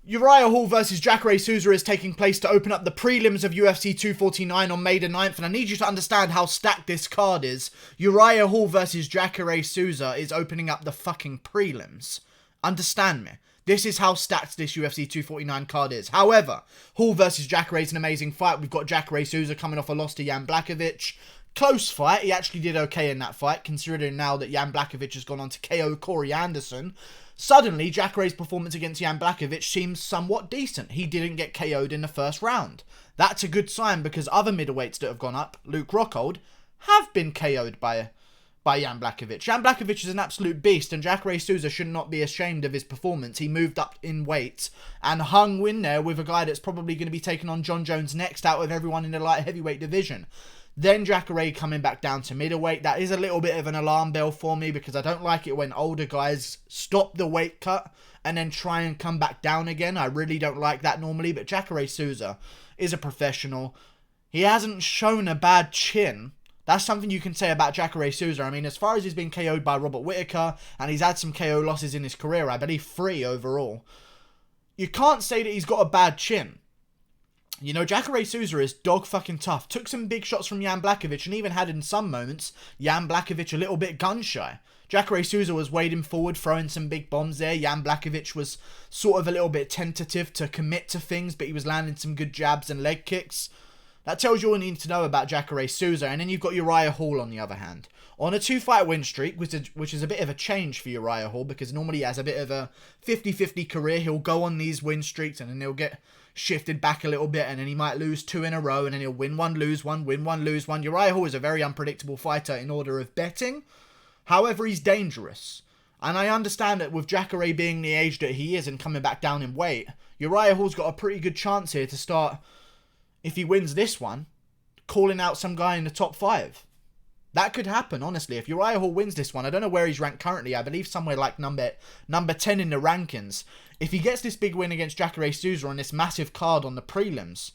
Uriah Hall versus Jacare Souza is taking place to open up the prelims of UFC 249 on May the 9th, and I need you to understand how stacked this card is. Uriah Hall versus Jacare Souza is opening up the fucking prelims. Understand me. This is how stacked this UFC 249 card is. However, Hall versus Jacare is an amazing fight. We've got Jacare Souza coming off a loss to Jan Blachowicz. Close fight. He actually did okay in that fight, considering now that Jan Blachowicz has gone on to KO Corey Anderson. Suddenly, Jacare's performance against Jan Blachowicz seems somewhat decent. He didn't get KO'd in the first round. That's a good sign because other middleweights that have gone up, Luke Rockhold, have been KO'd by Jan Blachowicz. Jan Blachowicz is an absolute beast, and Jacare Souza should not be ashamed of his performance. He moved up in weight and hung in there with a guy that's probably going to be taking on John Jones next out of everyone in the light heavyweight division. Then Jacare coming back down to middleweight. That is a little bit of an alarm bell for me because I don't like it when older guys stop the weight cut and then try and come back down again. I really don't like that normally, but Jacare Souza is a professional. He hasn't shown a bad chin. That's something you can say about Jacare Souza. I mean, as far as he's been KO'd by Robert Whittaker, and he's had some KO losses in his career, I believe 3 overall, you can't say that he's got a bad chin. You know, Jacare Souza is dog fucking tough. Took some big shots from Jan Blachowicz and even had in some moments Jan Blachowicz a little bit gun shy. Jacare Souza was wading forward, throwing some big bombs there. Jan Blachowicz was sort of a little bit tentative to commit to things, but he was landing some good jabs and leg kicks. That tells you all you need to know about Jacare Souza. And then you've got Uriah Hall on the other hand. On a 2-fight win streak, which is a bit of a change for Uriah Hall because normally he has a bit of a 50-50 career. He'll go on these win streaks and then he'll get shifted back a little bit and then he might lose 2 in a row and then he'll win 1, lose 1, win 1, lose 1. Uriah Hall is a very unpredictable fighter in order of betting. However, he's dangerous. And I understand that with Jacare being the age that he is and coming back down in weight, Uriah Hall's got a pretty good chance here to start, if he wins this one, calling out some guy in the top 5. That could happen, honestly. If Uriah Hall wins this one, I don't know where he's ranked currently. I believe somewhere like number 10 in the rankings. If he gets this big win against Jacare Souza on this massive card on the prelims,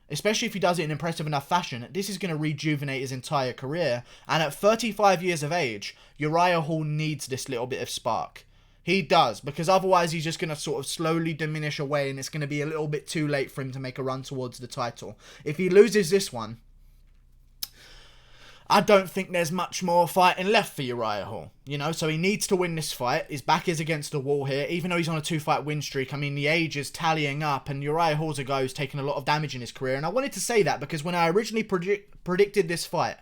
especially if he does it in impressive enough fashion, this is going to rejuvenate his entire career. And at 35 years of age, Uriah Hall needs this little bit of spark. He does, because otherwise he's just going to sort of slowly diminish away and it's going to be a little bit too late for him to make a run towards the title. If he loses this one, I don't think there's much more fighting left for Uriah Hall. You know, so he needs to win this fight. His back is against the wall here. Even though he's on a 2-fight win streak, I mean, the age is tallying up. And Uriah Hall's a guy who's taken a lot of damage in his career. And I wanted to say that because when I originally predicted this fight,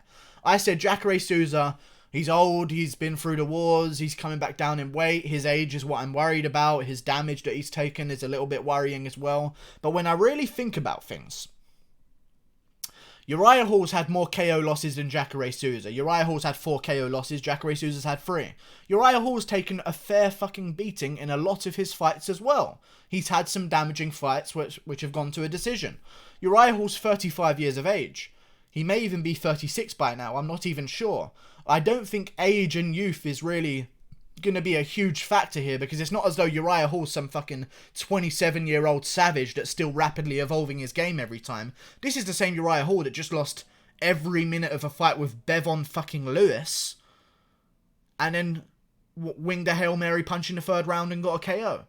I said Jacare Souza, he's old, he's been through the wars, he's coming back down in weight. His age is what I'm worried about. His damage that he's taken is a little bit worrying as well. But when I really think about things, Uriah Hall's had more KO losses than Jacare Souza. Uriah Hall's had 4 KO losses. Jacare Souza's had 3. Uriah Hall's taken a fair fucking beating in a lot of his fights as well. He's had some damaging fights which have gone to a decision. Uriah Hall's 35 years of age. He may even be 36 by now. I'm not even sure. I don't think age and youth is really going to be a huge factor here because it's not as though Uriah Hall's some fucking 27-year-old savage that's still rapidly evolving his game every time. This is the same Uriah Hall that just lost every minute of a fight with Bevon fucking Lewis and then winged a Hail Mary punch in the 3rd round and got a KO.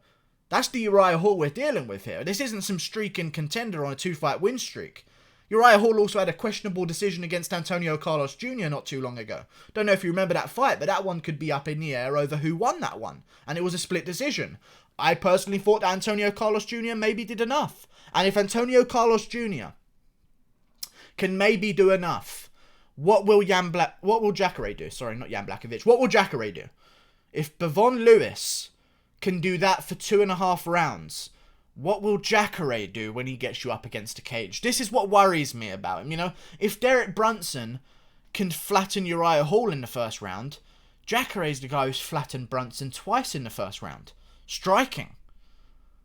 That's the Uriah Hall we're dealing with here. This isn't some streaking contender on a 2-fight win streak. Uriah Hall also had a questionable decision against Antonio Carlos Jr. not too long ago. Don't know if you remember that fight, but that one could be up in the air over who won that one. And it was a split decision. I personally thought that Antonio Carlos Jr. maybe did enough. And if Antonio Carlos Jr. can maybe do enough, what will Jacare do? Sorry, not Jan Blachowicz. What will Jacare do? If Bevon Lewis can do that for 2.5 rounds, what will Jacare do when he gets you up against a cage? This is what worries me about him, you know? If Derek Brunson can flatten Uriah Hall in the 1st round, Jacare's the guy who's flattened Brunson twice in the 1st round. Striking.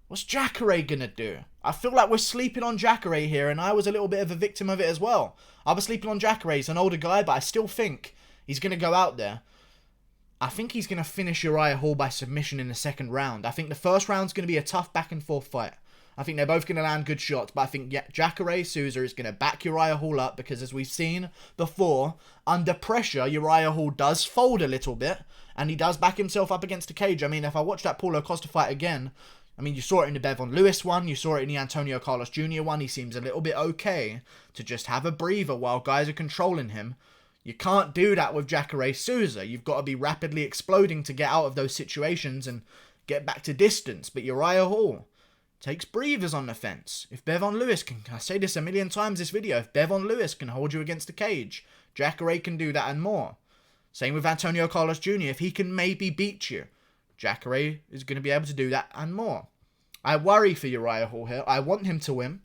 What's Jacare gonna do? I feel like we're sleeping on Jacare here, and I was a little bit of a victim of it as well. I was sleeping on Jacare. He's an older guy, but I still think he's gonna go out there. I think he's going to finish Uriah Hall by submission in the 2nd round. I think the 1st round's going to be a tough back and forth fight. I think they're both going to land good shots, but I think Jacare Souza is going to back Uriah Hall up because as we've seen before, under pressure, Uriah Hall does fold a little bit and he does back himself up against the cage. I mean, if I watch that Paulo Costa fight again, I mean, you saw it in the Bevon Lewis one. You saw it in the Antonio Carlos Jr. one. He seems a little bit okay to just have a breather while guys are controlling him. You can't do that with Jacare Souza. You've got to be rapidly exploding to get out of those situations and get back to distance. But Uriah Hall takes breathers on the fence. If Bevon Lewis can, I say this a million times this video, if Bevon Lewis can hold you against the cage, Jacare can do that and more. Same with Antonio Carlos Jr. If he can maybe beat you, Jacare is going to be able to do that and more. I worry for Uriah Hall here. I want him to win,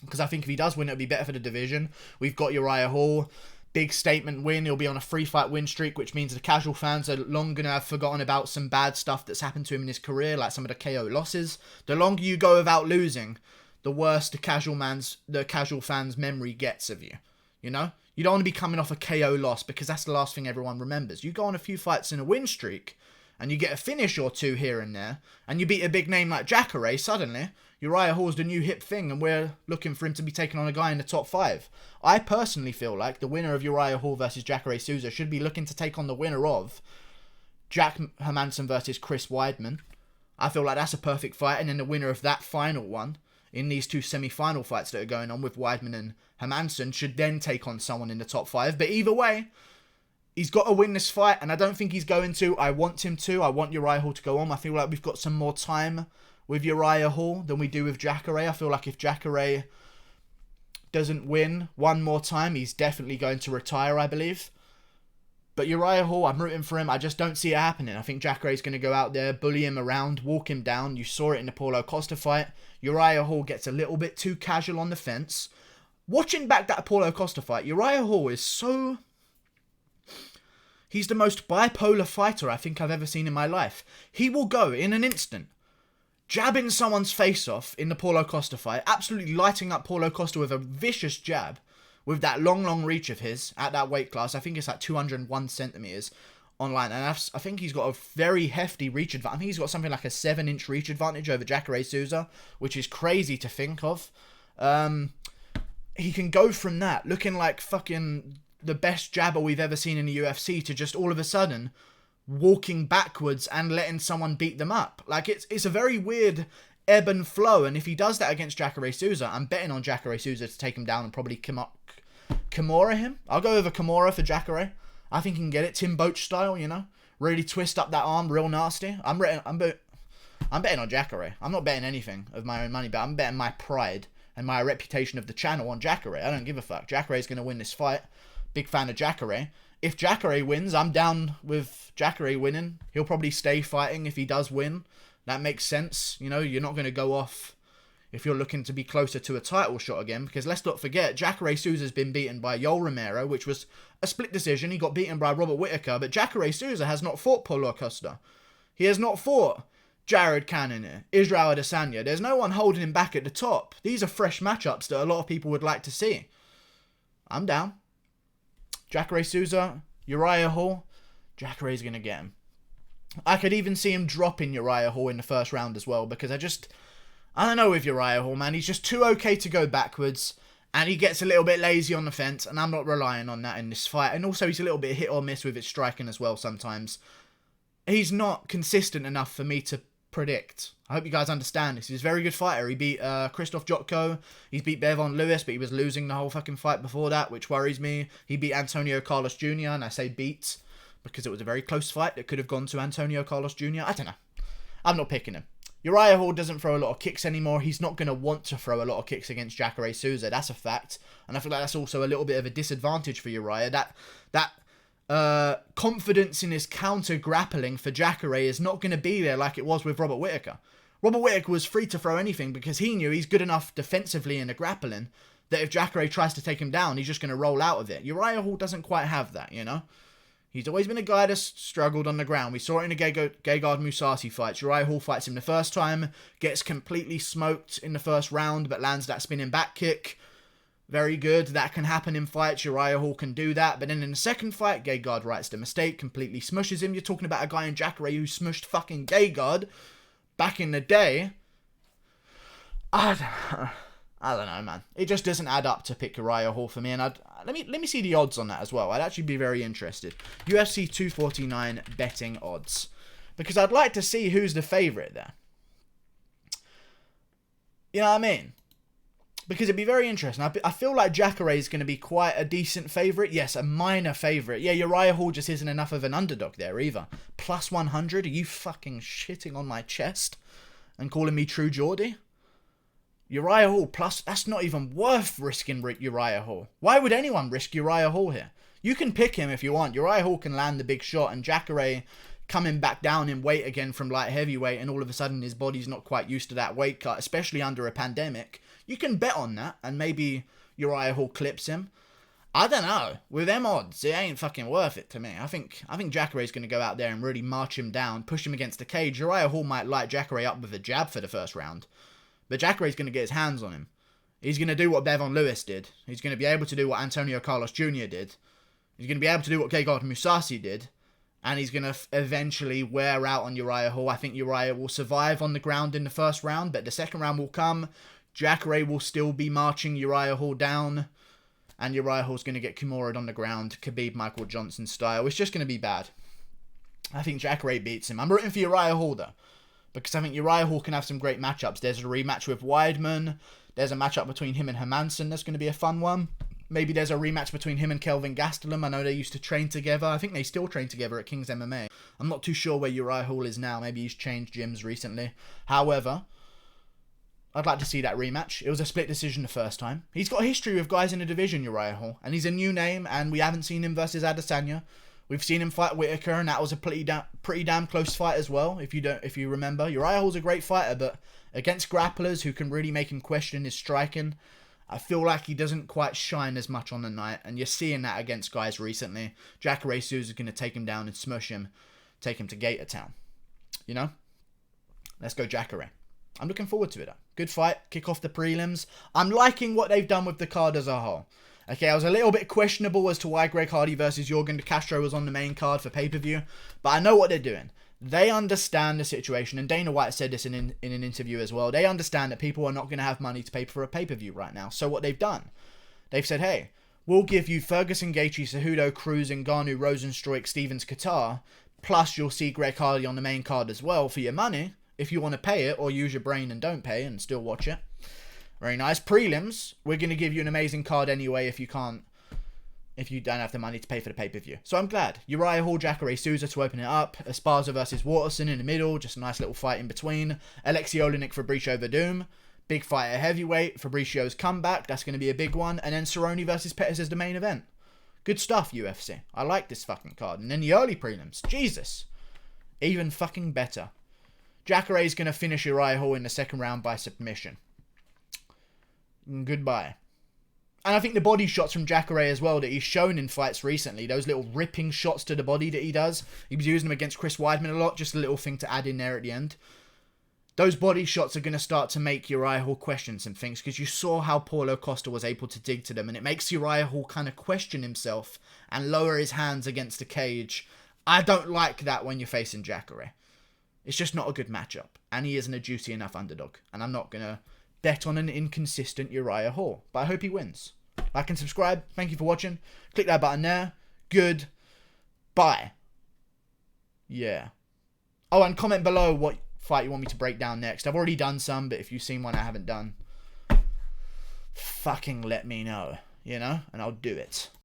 because I think if he does win, it'll be better for the division. We've got Uriah Hall. Big statement win. He'll be on a 3-fight win streak, which means the casual fans are long going to have forgotten about some bad stuff that's happened to him in his career, like some of the KO losses. The longer you go without losing, the worse the casual fans' memory gets of you. You know? You don't want to be coming off a KO loss, because that's the last thing everyone remembers. You go on a few fights in a win streak, and you get a finish or two here and there, and you beat a big name like Jacare, suddenly Uriah Hall's the new hip thing, and we're looking for him to be taking on a guy in the top 5. I personally feel like the winner of Uriah Hall versus Jacare Souza should be looking to take on the winner of Jack Hermansson versus Chris Weidman. I feel like that's a perfect fight, and then the winner of that final one, in these 2 semi-final fights that are going on with Weidman and Hermansson, should then take on someone in the top 5. But either way, he's got to win this fight, and I don't think he's going to. I want him to. I want Uriah Hall to go on. I feel like we've got some more time with Uriah Hall than we do with Jacare. I feel like if Jacare doesn't win one more time, he's definitely going to retire, I believe. But Uriah Hall, I'm rooting for him. I just don't see it happening. I think Jacare's going to go out there, bully him around, walk him down. You saw it in the Paulo Costa fight. Uriah Hall gets a little bit too casual on the fence. Watching back that Paulo Costa fight, Uriah Hall is so... He's the most bipolar fighter I think I've ever seen in my life. He will go in an instant, jabbing someone's face off in the Paulo Costa fight, absolutely lighting up Paulo Costa with a vicious jab, with that long reach of his at that weight class. I think it's like 201 centimeters online, and I think he's got a very hefty reach advantage. I think he's got something like a 7-inch reach advantage over Jacare Souza, which is crazy to think of. He can go from that, looking like fucking the best jabber we've ever seen in the UFC, to just all of a sudden walking backwards and letting someone beat them up. Like, it's a very weird ebb and flow, and if he does that against Jacare Souza, I'm betting on Jacare Souza to take him down and probably Kimura him. I'll go over Kimura for Jacare. I think he can get it Tim Boach style, you know, really twist up that arm real nasty. I'm betting on Jacare. I'm not betting anything of my own money, but I'm betting my pride and my reputation of the channel on Jacare. I don't give a fuck. Jacare's going to win this fight. Big fan of Jacare. If Jacare wins, I'm down with Jacare winning. He'll probably stay fighting if he does win. That makes sense. You know, you're not going to go off if you're looking to be closer to a title shot again, because let's not forget, Jacare Souza's been beaten by Yoel Romero, which was a split decision. He got beaten by Robert Whittaker, but Jacare Souza has not fought Paulo Costa. He has not fought Jared Cannonier, Israel Adesanya. There's no one holding him back at the top. These are fresh matchups that a lot of people would like to see. I'm down. Jacare Souza, Uriah Hall, Jacare's going to get him. I could even see him dropping Uriah Hall in the first round as well, because I don't know with Uriah Hall, man. He's just too okay to go backwards, and he gets a little bit lazy on the fence, and I'm not relying on that in this fight. And also, he's a little bit hit or miss with his striking as well sometimes. He's not consistent enough for me to predict. I hope you guys understand this. He's a very good fighter. He beat Krzysztof Jotko. He's beat Bevon Lewis, but he was losing the whole fucking fight before that, which worries me. He beat Antonio Carlos Jr., and I say beat because it was a very close fight that could have gone to Antonio Carlos Jr. I don't know. I'm not picking him. Uriah Hall doesn't throw a lot of kicks anymore. He's not going to want to throw a lot of kicks against Jacare Souza. That's a fact. And I feel like that's also a little bit of a disadvantage for Uriah. That confidence in his counter-grappling for Jacare is not going to be there like it was with Robert Whittaker. Robert Whittaker was free to throw anything because he knew he's good enough defensively in the grappling that if Jacare tries to take him down, he's just going to roll out of it. Uriah Hall doesn't quite have that, you know? He's always been a guy that's struggled on the ground. We saw it in the Gegard Mousasi fights. Uriah Hall fights him the first time, gets completely smoked in the first round, but lands that spinning back kick. Very good. That can happen in fights. Uriah Hall can do that. But then in the second fight, Gegard rights the mistake, completely smushes him. You're talking about a guy in Jacare who smushed fucking Gegard back in the day. I don't know, man. It just doesn't add up to pick Uriah Hall for me. And let me see the odds on that as well. I'd actually be very interested. UFC 249 betting odds. Because I'd like to see who's the favourite there. You know what I mean? Because it'd be very interesting. I feel like Jacare is going to be quite a decent favourite. Yes, a minor favourite. Yeah, Uriah Hall just isn't enough of an underdog there either. Plus 100? Are you fucking shitting on my chest and calling me True Geordie? Uriah Hall plus... That's not even worth risking Uriah Hall. Why would anyone risk Uriah Hall here? You can pick him if you want. Uriah Hall can land the big shot, and Jacare coming back down in weight again from light heavyweight, and all of a sudden his body's not quite used to that weight cut, especially under a pandemic. You can bet on that, and maybe Uriah Hall clips him. I don't know. With them odds, it ain't fucking worth it to me. I think Jacare's going to go out there and really march him down, push him against the cage. Uriah Hall might light Jacare up with a jab for the first round, but Jacare's going to get his hands on him. He's going to do what Bevon Lewis did. He's going to be able to do what Antonio Carlos Jr. did. He's going to be able to do what Gegard Mousasi did. And he's going to eventually wear out on Uriah Hall. I think Uriah will survive on the ground in the first round, but the second round will come. Jacare will still be marching Uriah Hall down. And Uriah Hall's going to get Kimura'd on the ground, Khabib Michael Johnson style. It's just going to be bad. I think Jacare beats him. I'm rooting for Uriah Hall, though, because I think Uriah Hall can have some great matchups. There's a rematch with Weidman. There's a matchup between him and Hermansson. That's going to be a fun one. Maybe there's a rematch between him and Kelvin Gastelum. I know they used to train together. I think they still train together at King's MMA. I'm not too sure where Uriah Hall is now. Maybe he's changed gyms recently. However, I'd like to see that rematch. It was a split decision the first time. He's got a history with guys in the division, Uriah Hall, and he's a new name, and we haven't seen him versus Adesanya. We've seen him fight Whitaker, and that was a pretty damn close fight as well. If you remember, Uriah Hall's a great fighter, but against grapplers who can really make him question his striking, I feel like he doesn't quite shine as much on the night, and you're seeing that against guys recently. Jacare Souza is going to take him down and smush him, take him to Gaethje Town. You know? Let's go Jacare. I'm looking forward to it. Good fight. Kick off the prelims. I'm liking what they've done with the card as a whole. Okay, I was a little bit questionable as to why Greg Hardy versus Jorgen De Castro was on the main card for pay-per-view, but I know what they're doing. They understand the situation, and Dana White said this in an interview as well. They understand that people are not going to have money to pay for a pay-per-view right now. So what they've done, they've said, hey, we'll give you Ferguson, Gaethje, Cejudo, Cruz, Ngannou, Rosenstruik, Stevens, Qatar, plus you'll see Greg Hardy on the main card as well for your money, if you want to pay it, or use your brain and don't pay and still watch it. Very nice. Prelims, we're going to give you an amazing card anyway if you don't have the money to pay for the pay-per-view. So I'm glad. Uriah Hall, Jacare Souza to open it up. Esparza versus Waterson in the middle. Just a nice little fight in between. Alexei Olenek, Fabricio Verdum. Big fight at heavyweight. Fabricio's comeback. That's going to be a big one. And then Cerrone versus Pettis as the main event. Good stuff, UFC. I like this fucking card. And then the early prelims. Jesus. Even fucking better. Jacare's going to finish Uriah Hall in the second round by submission. Goodbye. And I think the body shots from Jacare as well that he's shown in fights recently, those little ripping shots to the body that he does, he was using them against Chris Weidman a lot, just a little thing to add in there at the end. Those body shots are going to start to make Uriah Hall question some things, because you saw how Paulo Costa was able to dig to them, and it makes Uriah Hall kind of question himself and lower his hands against the cage. I don't like that when you're facing Jacare. It's just not a good matchup, and he isn't a juicy enough underdog, and I'm not going to bet on an inconsistent Uriah Hall, but I hope he wins. Like and subscribe. Thank you for watching. Click that button there. Good. Bye. Yeah. Oh, and comment below what fight you want me to break down next. I've already done some, but if you've seen one I haven't done, fucking let me know, you know, and I'll do it.